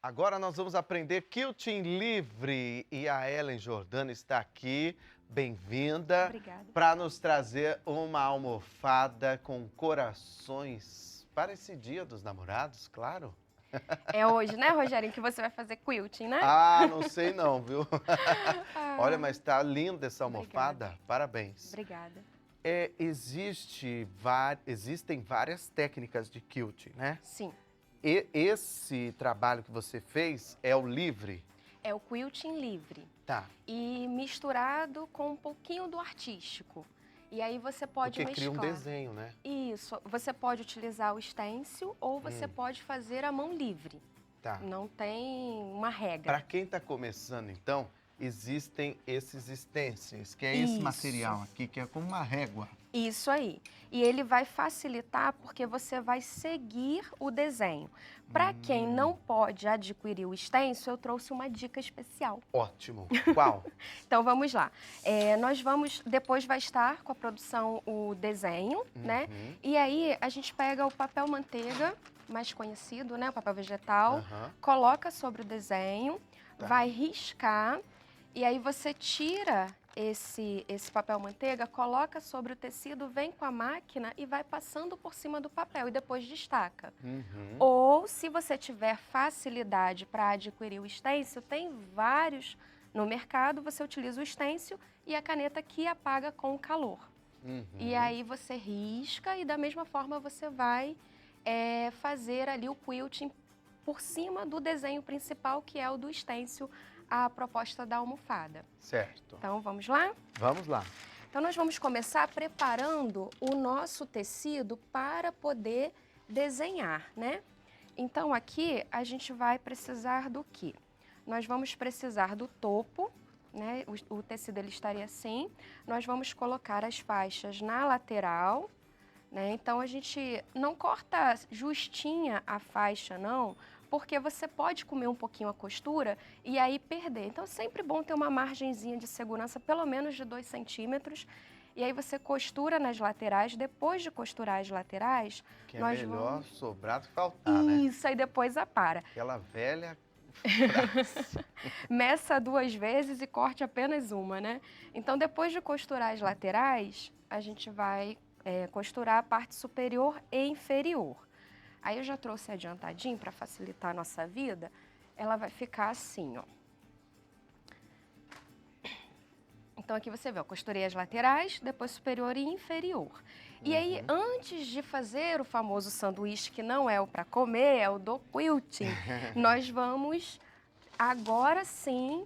Agora nós vamos aprender quilting livre e a Ellen Jordano está aqui, bem-vinda, Obrigada. para nos trazer uma almofada com corações para esse Dia dos Namorados, claro. É hoje, né, Rogério, que você vai fazer quilting, né? Ah, não sei não, viu? Olha, Ah, mas está linda essa almofada, obrigada. parabéns. Obrigada. Existem várias técnicas de quilting, né? Sim, E esse trabalho que você fez é o livre? é o quilting livre Tá. e misturado com um pouquinho do artístico. E aí você pode Porque cria um mesclar. desenho, né? Isso, você pode utilizar o stencil ou você pode fazer a mão livre. Tá. Não tem uma regra. Para quem está começando, então, existem esses stencils, que é esse Isso. material aqui, que é como uma régua. Isso aí. E ele vai facilitar porque você vai seguir o desenho. Para quem não pode adquirir o stencil, eu trouxe uma dica especial. Ótimo. Qual? Então vamos lá. Depois vai estar com a produção o desenho, né? E aí a gente pega o papel manteiga, mais conhecido, né? O papel vegetal, coloca sobre o desenho, vai riscar e aí você tira esse papel manteiga, coloca sobre o tecido, vem com a máquina e vai passando por cima do papel e depois destaca. Ou, se você tiver facilidade para adquirir o stencil, tem vários no mercado, você utiliza o stencil e a caneta que apaga com o calor. E aí você risca e da mesma forma você vai fazer ali o quilting por cima do desenho principal, que é o do stencil, a proposta da almofada. Certo. Então, vamos lá? Vamos lá. Então, nós vamos começar preparando o nosso tecido para poder desenhar, né? Então, aqui a gente vai precisar do quê? Nós vamos precisar do topo, né? O tecido ele estaria assim. Nós vamos colocar as faixas na lateral, né? Então, a gente não corta justinha a faixa, não, porque você pode comer um pouquinho a costura e aí perder. Então, é sempre bom ter uma margenzinha de segurança, pelo menos de 2 centímetros. E aí você costura nas laterais. Depois de costurar as laterais, Que é nós melhor vamos... sobrar do que faltar, né? Isso, aí depois apara. Aquela velha frase. Meça 2 vezes e corte apenas uma, né? Então, depois de costurar as laterais, a gente vai costurar a parte superior e inferior. Aí eu já trouxe adiantadinho para facilitar a nossa vida. Ela vai ficar assim, ó. Então aqui você vê, eu costurei as laterais, depois superior e inferior. E aí, antes de fazer o famoso sanduíche, que não é o para comer, é o do quilting, nós vamos agora sim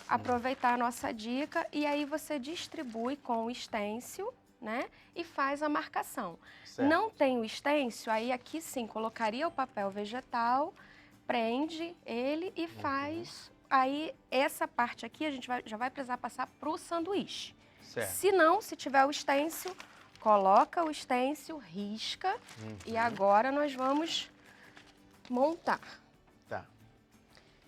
aproveitar a nossa dica e aí você distribui com o stencil, né? E faz a marcação. Certo. Não tem o stencil, aí aqui sim colocaria o papel vegetal, prende ele e faz. Aí essa parte aqui a gente já vai precisar passar para o sanduíche. Certo. Se não, se tiver o stencil, coloca o stencil, risca e agora nós vamos montar. Tá.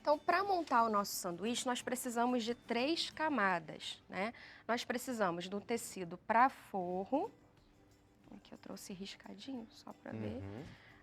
Então, para montar o nosso sanduíche, nós precisamos de 3 camadas, né? Nós precisamos do tecido para forro. Aqui eu trouxe riscadinho, só para ver.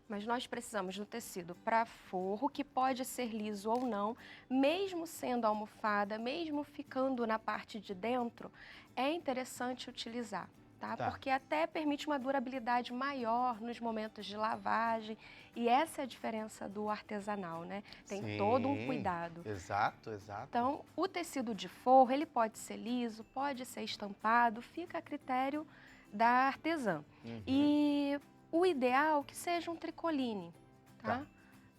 Mas nós precisamos do tecido para forro, que pode ser liso ou não, mesmo sendo almofada, mesmo ficando na parte de dentro, é interessante utilizar, tá? Porque até permite uma durabilidade maior nos momentos de lavagem, e essa é a diferença do artesanal, né? Tem todo um cuidado. Exato, exato. Então, o tecido de forro, ele pode ser liso, pode ser estampado, fica a critério da artesã. E o ideal é que seja um tricoline, tá?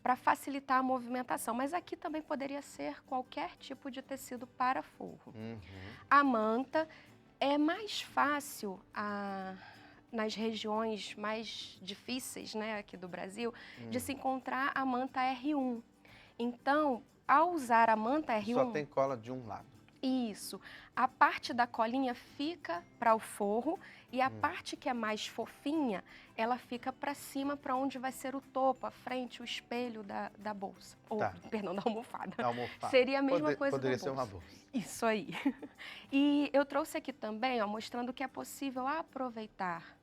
Para facilitar a movimentação. Mas aqui também poderia ser qualquer tipo de tecido para forro. A manta é mais fácil nas regiões mais difíceis, né, aqui do Brasil, de se encontrar a manta R1. Então, ao usar a manta R1... Só tem cola de um lado. Isso. A parte da colinha fica para o forro e a parte que é mais fofinha, ela fica para cima, para onde vai ser o topo, a frente, o espelho da bolsa. Ou, perdão, da almofada. Da almofada. Seria a mesma coisa Poderia da ser bolsa. uma bolsa. Isso aí. E eu trouxe aqui também, ó, mostrando que é possível aproveitar.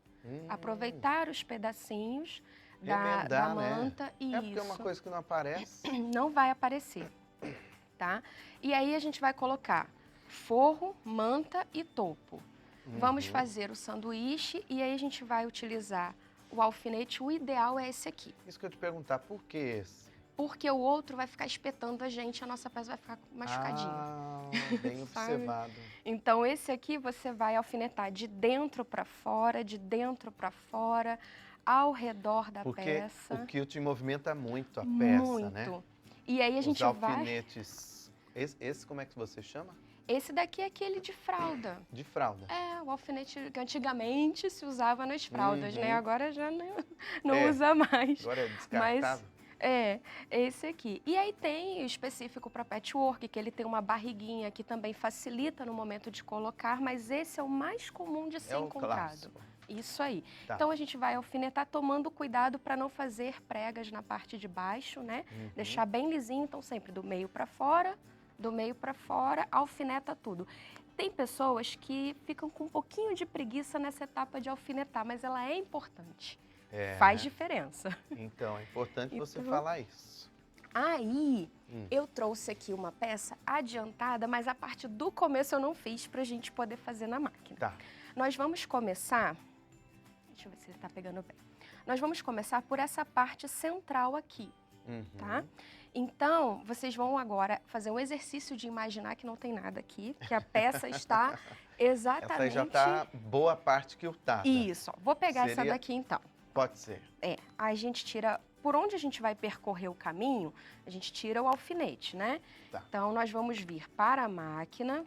Aproveitar os pedacinhos da Remendar, né? manta. É porque é uma Isso. coisa que não aparece. Não vai aparecer, tá? E aí a gente vai colocar forro, manta e topo. Vamos fazer o sanduíche e aí a gente vai utilizar o alfinete. O ideal é esse aqui, Isso que eu te perguntar, por que esse? porque o outro vai ficar espetando a nossa peça vai ficar machucadinha. Ah, bem Sabe? observado. Então esse aqui você vai alfinetar de dentro para fora, de dentro para fora, ao redor da Porque peça. o quilt movimenta muito a peça, Muito. né? E aí a Os gente vai... alfinetes. Esse como é que você chama? Esse daqui é aquele de fralda. De fralda. É, o alfinete que antigamente se usava nas fraldas, né? Uhum. Agora já não É. usa mais. Agora é descartável. É, esse aqui. E aí tem o específico para patchwork, que ele tem uma barriguinha que também facilita no momento de colocar, mas esse é o mais comum de ser É o encontrado. clássico. Isso aí. Tá. Então a gente vai alfinetar tomando cuidado para não fazer pregas na parte de baixo, né? Deixar bem lisinho, então sempre do meio para fora, alfineta tudo. Tem pessoas que ficam com um pouquinho de preguiça nessa etapa de alfinetar, mas ela é importante. É, Faz né? diferença. Então, é importante você Então- falar isso. Aí, eu trouxe aqui uma peça adiantada, mas a parte do começo eu não fiz pra gente poder fazer na máquina. Tá. Nós vamos começar... Deixa eu ver se ele tá pegando bem. Nós vamos começar por essa parte central aqui, tá? Então, vocês vão agora fazer um exercício de imaginar que não tem nada aqui, que a peça está exatamente... Essa aí já tá boa parte quiltada. Isso, ó. Vou pegar essa Seria- daqui então. Pode ser. É, a gente tira, por onde a gente vai percorrer o caminho, a gente tira o alfinete, né? Tá. Então, nós vamos vir para a máquina,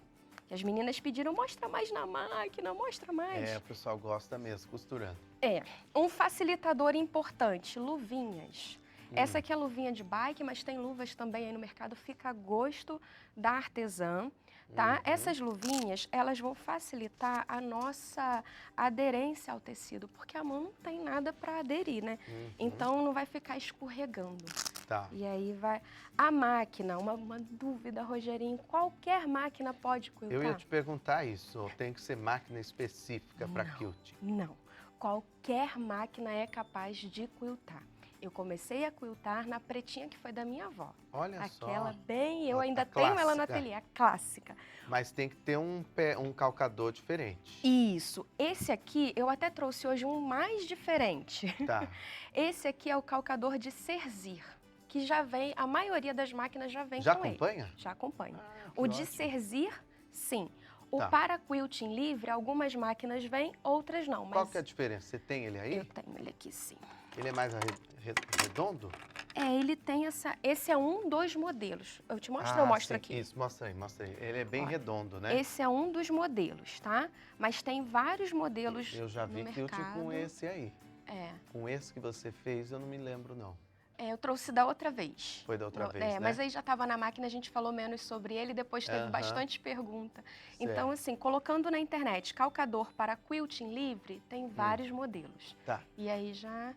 que as meninas pediram, mostra mais na máquina, mostra mais. É, o pessoal gosta mesmo, costurando. É, um facilitador importante, luvinhas. Essa aqui é a luvinha de bike, mas tem luvas também aí no mercado, fica a gosto da artesã, tá? Essas luvinhas, elas vão facilitar a nossa aderência ao tecido, porque a mão não tem nada para aderir, né? Então não vai ficar escorregando. Tá. E aí vai... A máquina, uma dúvida, Rogerinho, qualquer máquina pode quiltar? Eu ia te perguntar isso, ou tem que ser máquina específica para quilt? Não, qualquer máquina é capaz de quiltar. Eu comecei a quiltar na pretinha que foi da minha avó. Olha Aquela só. bem, eu Ela ainda tá tenho ela no clássica. ateliê, a clássica. Mas tem que ter um calcador diferente. Isso, esse aqui eu até trouxe hoje um mais diferente. Tá. Esse aqui é o calcador de Cerzir, que já vem, a maioria das máquinas já vem Já com ele. acompanha? Já acompanha. Ah, que O de ótimo. Cerzir, sim. O Tá. para quilting livre, algumas máquinas vêm, outras não. Mas Qual que é a diferença? Você tem ele aí? eu tenho ele aqui, sim. Ele é mais redondo? É, ele tem essa... Esse é um dos modelos. Eu te mostro, eu mostro sim, aqui. Isso, mostra aí, mostra aí. Ele é bem Ó, redondo, né? Esse é um dos modelos, tá? Mas tem vários modelos Eu já vi no quilt mercado. com esse aí. É. Com esse que você fez, eu não me lembro, não. É, eu trouxe da outra vez. Foi da outra vez, né? Mas aí já estava na máquina, a gente falou menos sobre ele, depois teve Aham. bastante pergunta. Certo. Então, assim, colocando na internet calcador para quilting livre, tem vários modelos. Tá. E aí já...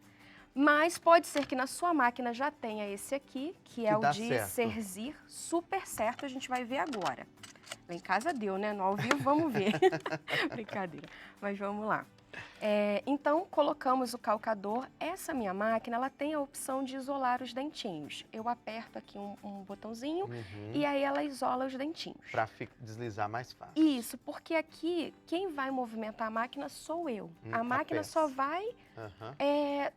Mas pode ser que na sua máquina já tenha esse aqui, que é Que o dá de certo. Cerzir, super certo, a gente vai ver agora. Lá em casa deu, né? No ao vivo, vamos ver. Brincadeira, mas vamos lá. Então, colocamos o calcador. Essa minha máquina, ela tem a opção de isolar os dentinhos. Eu aperto aqui um botãozinho e aí ela isola os dentinhos. Pra deslizar mais fácil. Isso, porque aqui, quem vai movimentar a máquina sou eu. A a máquina peça. só vai Aham.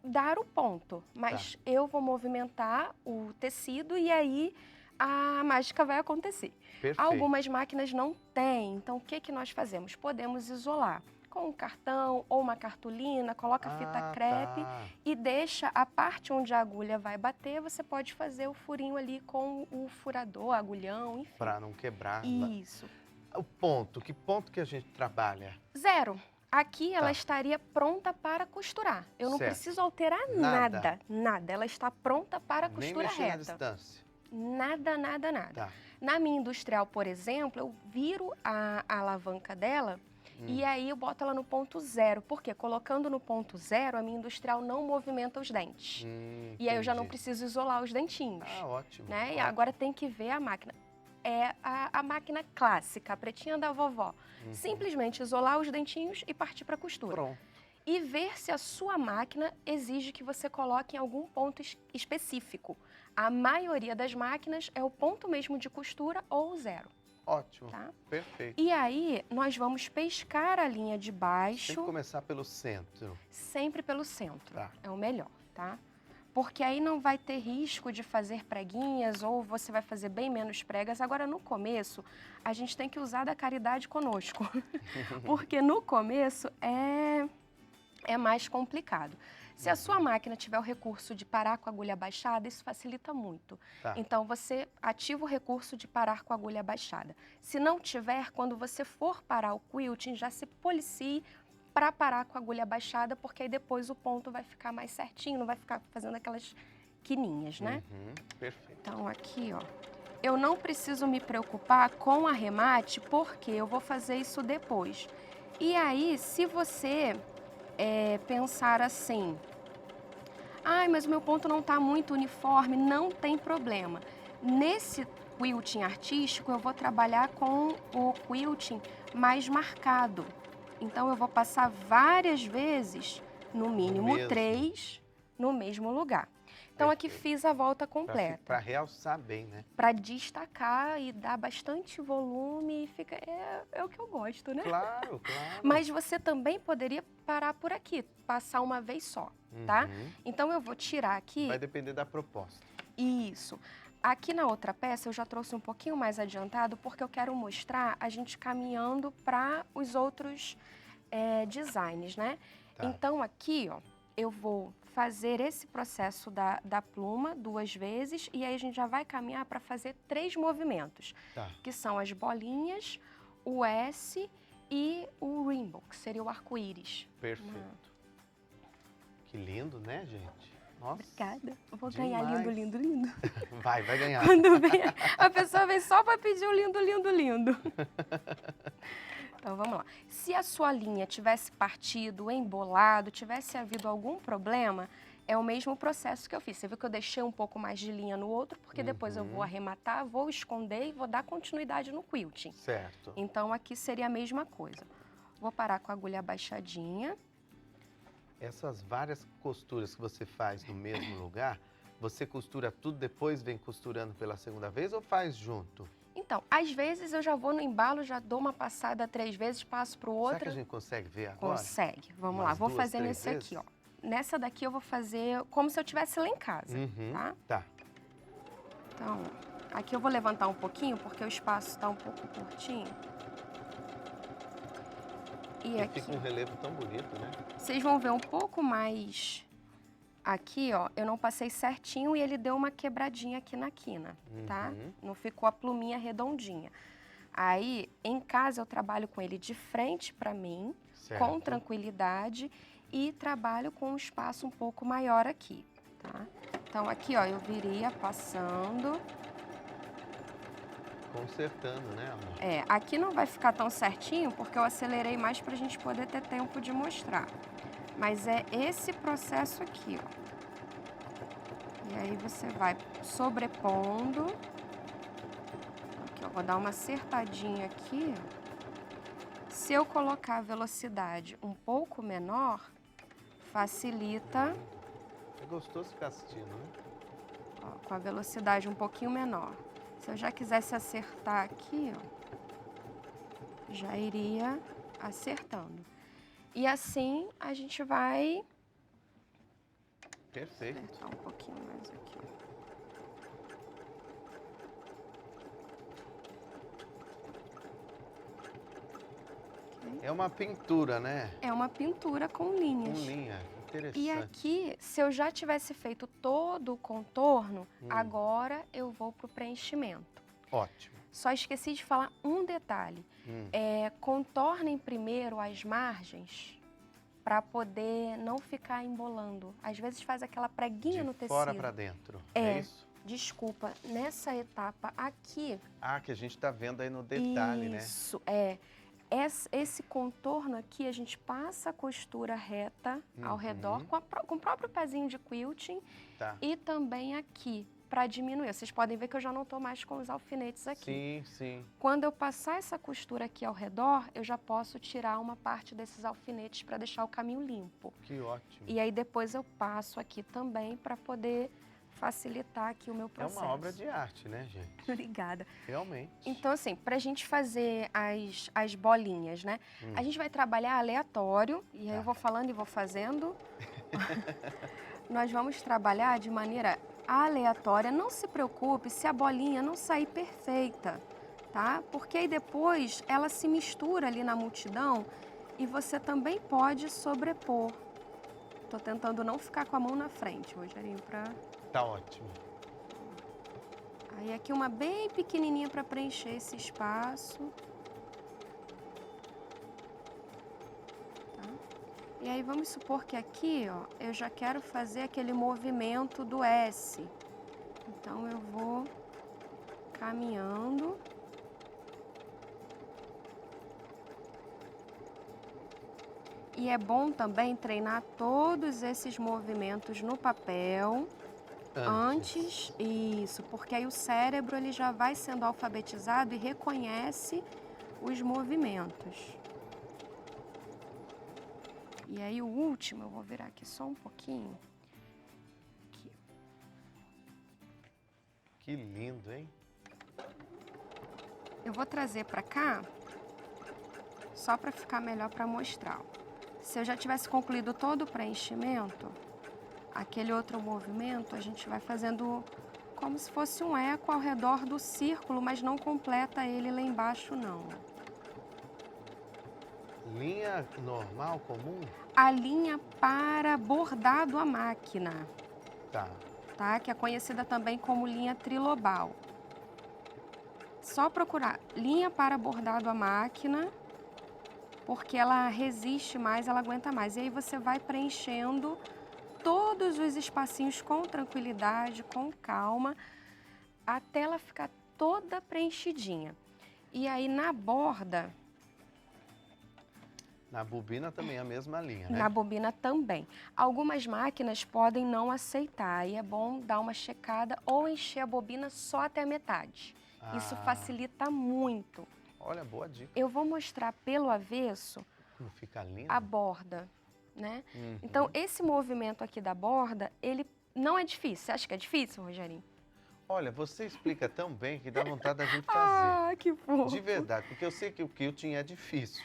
dar o ponto, mas eu vou movimentar o tecido e aí a mágica vai acontecer. Perfeito. Algumas máquinas não têm, então o que nós fazemos? Podemos isolar com um cartão ou uma cartolina, coloca fita crepe Tá. e deixa a parte onde a agulha vai bater, você pode fazer o furinho ali com o furador, agulhão, enfim. Pra não quebrar. Isso. O ponto, que ponto que a gente trabalha? 0. Aqui ela Tá. estaria pronta para costurar. Eu não Certo. preciso alterar Nada. nada. Ela está pronta para a Nem costura mexer na reta. distância. Nada. Tá. Na minha industrial, por exemplo, eu viro a alavanca dela e aí eu boto ela no ponto 0. Por quê? Colocando no ponto 0, a minha industrial não movimenta os dentes. E aí eu já não Entendi. preciso isolar os dentinhos. Ah, ótimo. Né? E ótimo. agora tem que ver a máquina. É a máquina clássica, a pretinha da vovó. Simplesmente isolar os dentinhos e partir para costura. Pronto. e ver se a sua máquina exige que você coloque em algum ponto específico. A maioria das máquinas é o ponto mesmo de costura ou 0. Ótimo, Tá? perfeito. E aí, nós vamos pescar a linha de baixo. Tem que começar pelo centro. Sempre pelo centro, Tá. é o melhor, tá? Porque aí não vai ter risco de fazer preguinhas ou você vai fazer bem menos pregas. Agora, no começo, a gente tem que usar da caridade conosco. Porque no começo é mais complicado. Se a sua máquina tiver o recurso de parar com a agulha abaixada, isso facilita muito. Tá. Então, você ativa o recurso de parar com a agulha abaixada. Se não tiver, quando você for parar o quilting, já se policie para parar com a agulha abaixada, porque aí depois o ponto vai ficar mais certinho, não vai ficar fazendo aquelas quininhas, né? Perfeito. Então, aqui, ó, eu não preciso me preocupar com arremate, porque eu vou fazer isso depois. E aí, se você pensar assim, ai, mas o meu ponto não está muito uniforme, não tem problema. Nesse quilting artístico, eu vou trabalhar com o quilting mais marcado. Então, eu vou passar várias vezes, no mínimo 3, no mesmo lugar. Então, aqui fiz a volta completa. Para realçar bem, né? Para destacar e dar bastante volume, fica, é o que eu gosto, né? Claro, claro. Mas você também poderia parar por aqui, passar uma vez só, tá? Então, eu vou tirar aqui... Vai depender da proposta. Isso. Aqui na outra peça eu já trouxe um pouquinho mais adiantado, porque eu quero mostrar a gente caminhando para os outros designs, né? Tá. Então, aqui, ó, eu vou fazer esse processo da pluma 2 vezes e aí a gente já vai caminhar para fazer 3 movimentos, Tá. que são as bolinhas, o S e o rainbow, que seria o arco-íris. Perfeito. Que lindo, né, gente? Nossa. Obrigada. Eu vou demais. ganhar lindo, lindo, lindo. Vai ganhar. Quando vem, a pessoa vem só para pedir um lindo, lindo, lindo. Então, vamos lá. Se a sua linha tivesse partido, embolado, tivesse havido algum problema, é o mesmo processo que eu fiz. Você viu que eu deixei um pouco mais de linha no outro, porque depois eu vou arrematar, vou esconder e vou dar continuidade no quilting. Certo. Então, aqui seria a mesma coisa. Vou parar com a agulha abaixadinha. Essas várias costuras que você faz no mesmo lugar, você costura tudo, depois vem costurando pela segunda vez ou faz junto? Então, às vezes eu já vou no embalo, já dou uma passada 3 vezes, passo para o outro. Será que a gente consegue ver agora? Consegue. Vamos Umas lá, vou 2, fazer 3 nesse vezes? aqui, ó. Nessa daqui eu vou fazer como se eu estivesse lá em casa, tá? Tá. Então, aqui eu vou levantar um pouquinho, porque o espaço está um pouco curtinho. E aqui, fica um relevo tão bonito, né? vocês vão ver um pouco mais aqui, ó. Eu não passei certinho e ele deu uma quebradinha aqui na quina, tá? Não ficou a pluminha redondinha. Aí, em casa, eu trabalho com ele de frente para mim, com tranquilidade, e trabalho com um espaço um pouco maior aqui, tá? Então, aqui, ó, eu viria passando. Consertando, né, amor? Aqui não vai ficar tão certinho, porque eu acelerei mais pra gente poder ter tempo de mostrar. Mas é esse processo aqui, ó. E aí você vai sobrepondo. Aqui, ó, vou dar uma acertadinha aqui. Se eu colocar a velocidade um pouco menor, facilita. É gostoso ficar assistindo, né? Ó, com a velocidade um pouquinho menor. Se eu já quisesse acertar aqui, ó, já iria acertando. E assim a gente vai Perfeito. apertar um pouquinho mais aqui. É uma pintura, né? É uma pintura com linhas. Com linha. Interessante. E aqui, se eu já tivesse feito todo o contorno, agora eu vou para o preenchimento. Ótimo. Só esqueci de falar um detalhe. Contornem primeiro as margens para poder não ficar embolando. Às vezes faz aquela preguinha no tecido. De fora para dentro. É isso? Desculpa, nessa etapa aqui... Ah, que a gente está vendo aí no detalhe, né? Isso, esse contorno aqui, a gente passa a costura reta ao redor, com o próprio pezinho de quilting. Tá. E também aqui, para diminuir. Vocês podem ver que eu já não estou mais com os alfinetes aqui. Sim, sim. Quando eu passar essa costura aqui ao redor, eu já posso tirar uma parte desses alfinetes para deixar o caminho limpo. Que ótimo. E aí depois eu passo aqui também para poder facilitar aqui o meu processo. É uma obra de arte, né, gente? Obrigada. Realmente. Então, assim, para a gente fazer as bolinhas, né? A gente vai trabalhar aleatório, e aí eu vou falando e vou fazendo. Nós vamos trabalhar de maneira aleatória. Não se preocupe se a bolinha não sair perfeita, tá? Porque aí depois ela se mistura ali na multidão e você também pode sobrepor. Tô tentando não ficar com a mão na frente, Rogerinho, pra... Tá ótimo. Aí aqui uma bem pequenininha para preencher esse espaço. Tá? E aí vamos supor que aqui, ó, eu já quero fazer aquele movimento do S. Então eu vou caminhando. E é bom também treinar todos esses movimentos no papel. Antes, isso, porque aí o cérebro ele já vai sendo alfabetizado e reconhece os movimentos. E aí o último, eu vou virar aqui só um pouquinho. Aqui. Que lindo, hein? Eu vou trazer para cá, só para ficar melhor para mostrar. Se eu já tivesse concluído todo o preenchimento, aquele outro movimento, a gente vai fazendo como se fosse um eco ao redor do círculo, mas não completa ele lá embaixo, não. Linha normal, comum? A linha para bordado à máquina, Tá. que é conhecida também como linha trilobal. Só procurar linha para bordado à máquina, porque ela resiste mais, ela aguenta mais. E aí você vai preenchendo todos os espacinhos com tranquilidade, com calma, até ela ficar toda preenchidinha. E aí na borda... Na bobina também é a mesma linha, né? Na bobina também. Algumas máquinas podem não aceitar e é bom dar uma checada ou encher a bobina só até a metade. Isso facilita muito. Olha, boa dica. Eu vou mostrar pelo avesso Como fica lindo. a borda, né? Então, esse movimento aqui da borda, ele não é difícil. Você acha que é difícil, Rogerinho? Olha, você explica tão bem que dá vontade da gente fazer. Ah, que fofo. De verdade, porque eu sei que o quilting é difícil.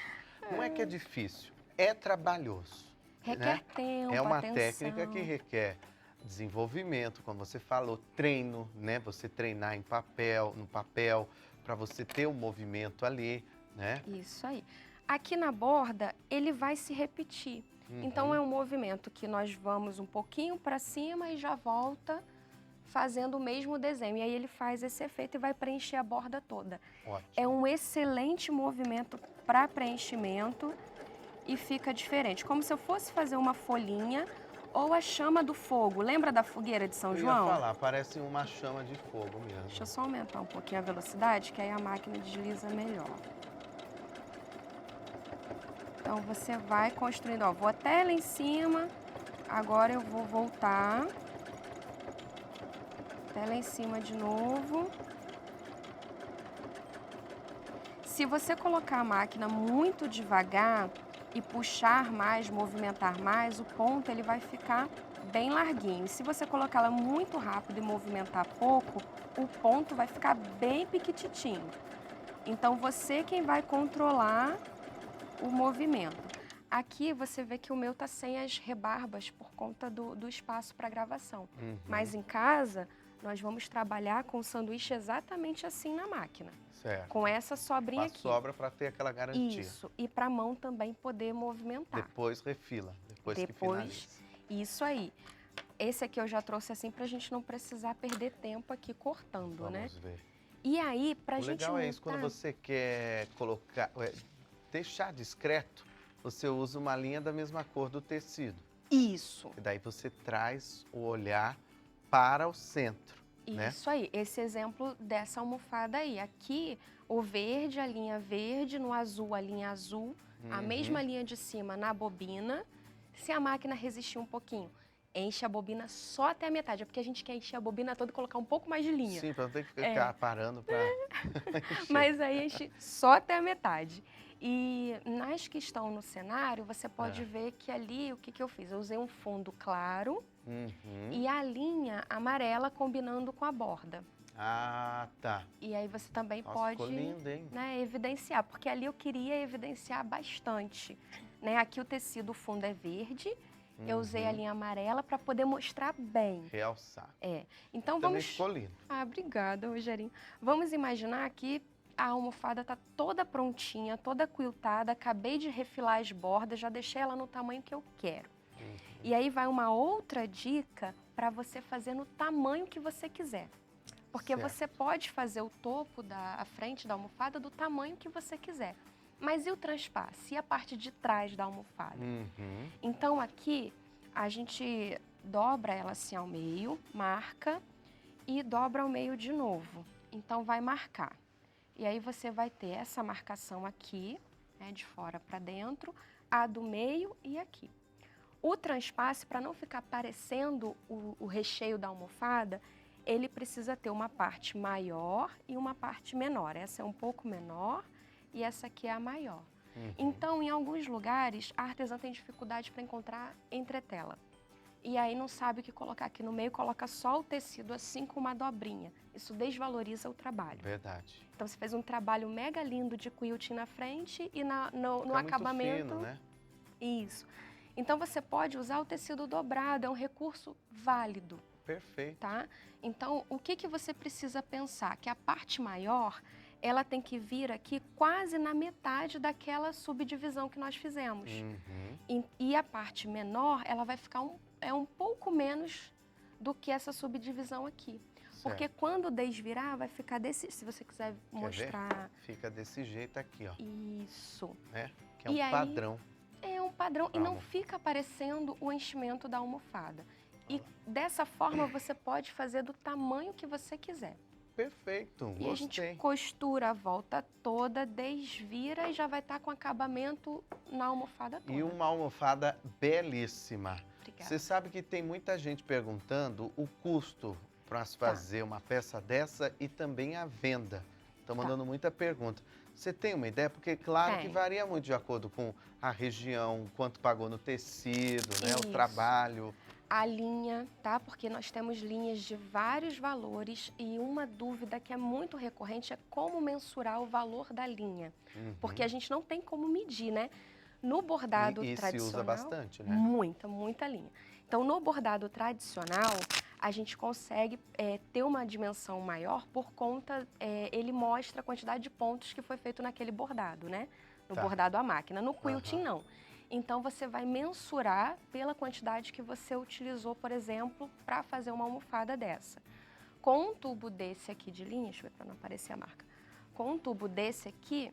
Não é que é difícil, é trabalhoso. Requer né? tempo, É uma atenção. técnica que requer desenvolvimento, como você falou, treino, né? Você treinar no papel, para você ter um movimento ali, né? Isso aí. Aqui na borda, ele vai se repetir. Então, é um movimento que nós vamos um pouquinho para cima e já volta fazendo o mesmo desenho. E aí ele faz esse efeito e vai preencher a borda toda. Ótimo. É um excelente movimento para preenchimento e fica diferente. Como se eu fosse fazer uma folhinha ou a chama do fogo. Lembra da fogueira de São João? Eu ia falar, parece uma chama de fogo mesmo. Deixa eu só aumentar um pouquinho a velocidade, que aí a máquina desliza melhor. Então, você vai construindo, ó, vou até lá em cima, agora eu vou voltar, até lá em cima de novo. Se você colocar a máquina muito devagar e puxar mais, movimentar mais, o ponto ele vai ficar bem larguinho. E se você colocá-la muito rápido e movimentar pouco, o ponto vai ficar bem piquititinho. Então, você quem vai controlar o movimento. Aqui você vê que o meu tá sem as rebarbas por conta do espaço para gravação. Mas em casa, nós vamos trabalhar com o sanduíche exatamente assim na máquina. Certo. Com essa sobrinha aqui. Sobra para ter aquela garantia. Isso. E para a mão também poder movimentar. Depois refila, depois que finaliza. Isso aí. Esse aqui eu já trouxe assim pra gente não precisar perder tempo aqui cortando, né? Vamos ver. E aí, pra gente legal montar... é isso, quando você quer colocar, deixar discreto, você usa uma linha da mesma cor do tecido. Isso. E daí você traz o olhar para o centro, né? Isso aí, esse exemplo dessa almofada aí. Aqui, o verde, a linha verde, no azul, a linha azul, a mesma linha de cima na bobina. Se a máquina resistir um pouquinho, enche a bobina só até a metade. É porque a gente quer encher a bobina toda e colocar um pouco mais de linha. Sim, para não ter que ficar parando para encher. Mas aí enche só até a metade. E nas que estão no cenário, você pode ver que ali, o que eu fiz? Eu usei um fundo claro e a linha amarela combinando com a borda. Ah, tá. E aí você também Nossa, pode, ficou lindo, hein? né, evidenciar, porque ali eu queria evidenciar bastante. Né? Aqui o tecido, o fundo é verde, eu usei a linha amarela para poder mostrar bem. Realçar. Então Também vamos... ficou lindo. Ah, obrigada, Rogerinho. Vamos imaginar que a almofada está toda prontinha, toda quiltada, acabei de refilar as bordas, já deixei ela no tamanho que eu quero. E aí vai uma outra dica para você fazer no tamanho que você quiser. Porque você pode fazer o topo a frente da almofada do tamanho que você quiser. Mas e o transpasse? E a parte de trás da almofada? Então aqui a gente dobra ela assim ao meio, marca e dobra ao meio de novo. Então vai marcar. E aí você vai ter essa marcação aqui, né, de fora para dentro, a do meio e aqui. O transpasse, para não ficar parecendo o recheio da almofada, ele precisa ter uma parte maior e uma parte menor. Essa é um pouco menor e essa aqui é a maior. Então, em alguns lugares, a artesã tem dificuldade para encontrar entretela. E aí não sabe o que colocar aqui no meio, coloca só o tecido assim com uma dobrinha. Isso desvaloriza o trabalho. Verdade. Então você fez um trabalho mega lindo de quilting na frente e no acabamento... Muito fino, né? Isso. Então você pode usar o tecido dobrado, é um recurso válido. Perfeito. Tá? Então, o que você precisa pensar? Que a parte maior, ela tem que vir aqui quase na metade daquela subdivisão que nós fizemos. E a parte menor, ela vai ficar um pouco menos do que essa subdivisão aqui. Porque quando desvirar, vai ficar desse... Se você quiser mostrar... Fica desse jeito aqui, ó. Isso. Né? Que é um padrão. É um padrão e não fica aparecendo o enchimento da almofada. E dessa forma você pode fazer do tamanho que você quiser. Perfeito, gostei. E a gente costura a volta toda, desvira e já vai estar com acabamento na almofada toda. E uma almofada belíssima. Obrigada. Você sabe que tem muita gente perguntando o custo para se fazer uma peça dessa e também a venda. Estão mandando muita pergunta. Você tem uma ideia? Porque claro que varia muito de acordo com a região, quanto pagou no tecido, né? O trabalho. A linha, tá? Porque nós temos linhas de vários valores e uma dúvida que é muito recorrente é como mensurar o valor da linha. Porque a gente não tem como medir, né? No bordado tradicional... E se usa bastante, né? Muita linha. Então, no bordado tradicional, a gente consegue ter uma dimensão maior por conta... ele mostra a quantidade de pontos que foi feito naquele bordado, né? No bordado à máquina. No quilting, não. Então, você vai mensurar pela quantidade que você utilizou, por exemplo, para fazer uma almofada dessa. Com um tubo desse aqui de linha, deixa eu ver para não aparecer a marca. Com um tubo desse aqui,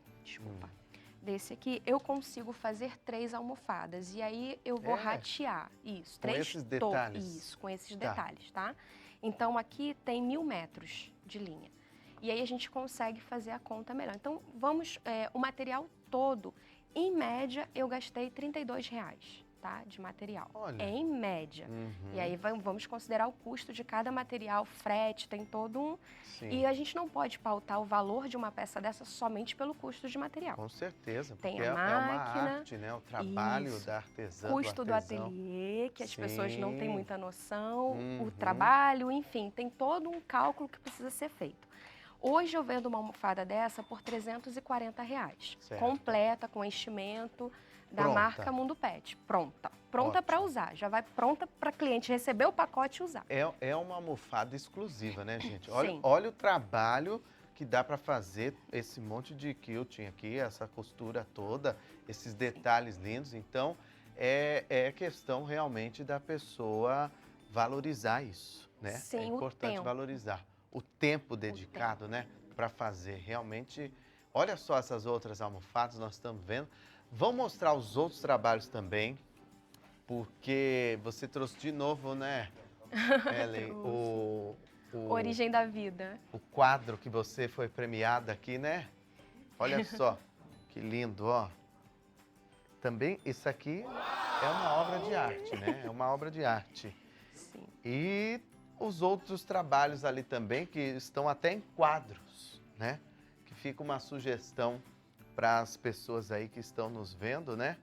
desse aqui, eu consigo fazer 3 almofadas. E aí, eu vou ratear. Isso, com esses detalhes. Isso, com esses detalhes, tá? Então, aqui tem 1000 metros de linha. E aí, a gente consegue fazer a conta melhor. Então, vamos, o material todo... Em média, eu gastei R$32, tá? De material. Olha. Em média. E aí vamos considerar o custo de cada material, frete, tem todo um... E a gente não pode pautar o valor de uma peça dessa somente pelo custo de material. Com certeza, porque tem a máquina, é uma arte, né? O trabalho da artesã, custo do artesão. ateliê, que as pessoas não têm muita noção, o trabalho, enfim, tem todo um cálculo que precisa ser feito. Hoje eu vendo uma almofada dessa por R$340, completa, com enchimento da marca Mundo Pet. Pronta para usar, já vai pronta para cliente receber o pacote e usar. É uma almofada exclusiva, né, gente? Olha o trabalho que dá para fazer esse monte de quilting aqui, essa costura toda, esses detalhes lindos. Então, é questão realmente da pessoa valorizar isso, né? Sim, é importante valorizar. O tempo dedicado, né, para fazer realmente. Olha só essas outras almofadas, nós estamos vendo. Vamos mostrar os outros trabalhos também, porque você trouxe de novo, né, Ellen, o Origem da Vida. O quadro que você foi premiada aqui, né? Olha só, que lindo, ó. Também isso aqui é uma obra de arte, né? É uma obra de arte. E os outros trabalhos ali também, que estão até em quadros, né? Que fica uma sugestão para as pessoas aí que estão nos vendo, né?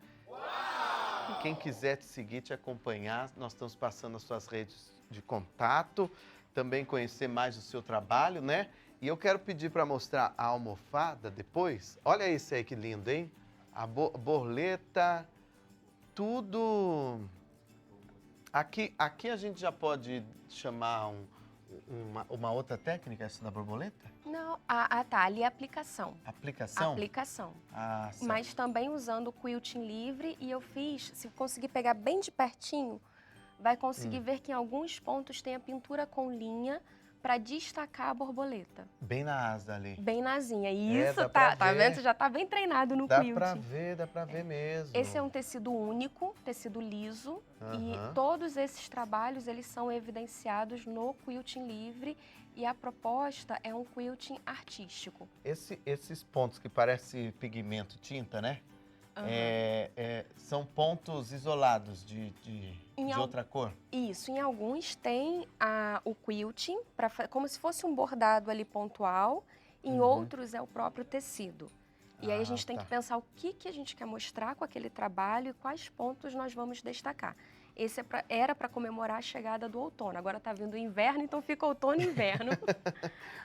E quem quiser te seguir, te acompanhar, nós estamos passando as suas redes de contato, também conhecer mais o seu trabalho, né? E eu quero pedir para mostrar a almofada depois. Olha esse aí que lindo, hein? A borboleta, tudo... Aqui a gente já pode chamar uma outra técnica, essa da borboleta? Não, tá, ali é aplicação. Aplicação? Aplicação. Ah, certo. Mas também usando o quilting livre, e eu fiz, se conseguir pegar bem de pertinho, vai conseguir ver que em alguns pontos tem a pintura com linha para destacar a borboleta. Bem na asa ali. Bem na asinha. Isso, tá vendo? Você já tá bem treinado no quilting. Dá pra ver mesmo. Esse é um tecido único, tecido liso, e todos esses trabalhos, eles são evidenciados no quilting livre, e a proposta é um quilting artístico. Esses pontos que parece pigmento, tinta, né? São pontos isolados de outra cor? Isso, em alguns tem o quilting, como se fosse um bordado ali pontual, em outros é o próprio tecido. E aí a gente tem que pensar o que a gente quer mostrar com aquele trabalho e quais pontos nós vamos destacar. Esse era para comemorar a chegada do outono. Agora está vindo o inverno, então fica outono e inverno.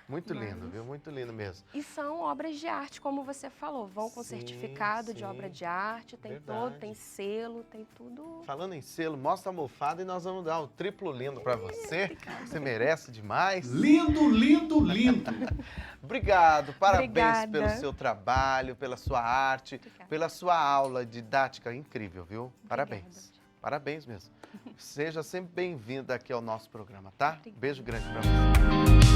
Muito lindo, viu? Muito lindo mesmo. E são obras de arte, como você falou. Vão com certificado de obra de arte, tem tem selo, tem tudo. Falando em selo, mostra a almofada e nós vamos dar o triplo lindo para você. Você merece demais. Lindo, lindo, lindo. Obrigado, parabéns pelo seu trabalho, pela sua arte, pela sua aula didática incrível, viu? Parabéns. Parabéns mesmo. Seja sempre bem-vinda aqui ao nosso programa, tá? Beijo grande para você.